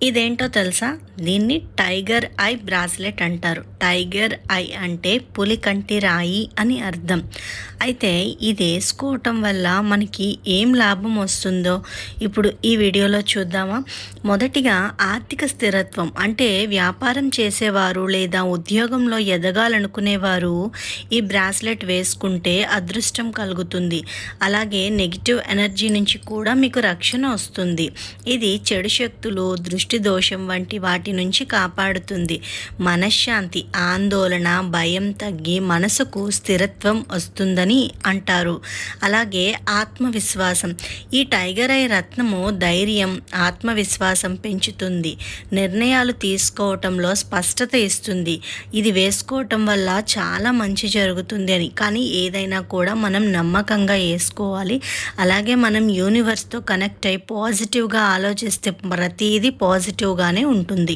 ఇదేంటో తెలుసా? దీన్ని టైగర్ ఐ బ్రాస్లెట్ అంటారు. టైగర్ ఐ అంటే పులి కంటి రాయి అని అర్థం. అయితే ఇది వేసుకోవటం వల్ల మనకి ఏం లాభం వస్తుందో ఇప్పుడు ఈ వీడియోలో చూద్దామా? మొదటిగా ఆర్థిక స్థిరత్వం, అంటే వ్యాపారం చేసేవారు లేదా ఉద్యోగంలో ఎదగాలనుకునేవారు ఈ బ్రాస్లెట్ వేసుకుంటే అదృష్టం కలుగుతుంది. అలాగే నెగిటివ్ ఎనర్జీ నుంచి కూడా మీకు రక్షణ వస్తుంది. ఇది చెడు శక్తులు, దృష్టి దోషం వంటి వాటి నుంచి కాపాడుతుంది. మనశ్శాంతి, ఆందోళన, భయం తగ్గి మనసుకు స్థిరత్వం వస్తుందని అంటారు. అలాగే ఆత్మవిశ్వాసం, ఈ టైగర్ ఐ రత్నము ధైర్యం, ఆత్మవిశ్వాసం పెంచుతుంది. నిర్ణయాలు తీసుకోవటంలో స్పష్టత ఇస్తుంది. ఇది వేసుకోవటం వల్ల చాలా మంచి జరుగుతుంది అని. కానీ ఏదైనా కూడా మనం నమ్మకంగా వేసుకోవాలి. అలాగే మనం యూనివర్స్తో కనెక్ట్ అయి పాజిటివ్గా ఆలోచిస్తే ప్రతిదీ పాజిటివ్గానే ఉంటుంది.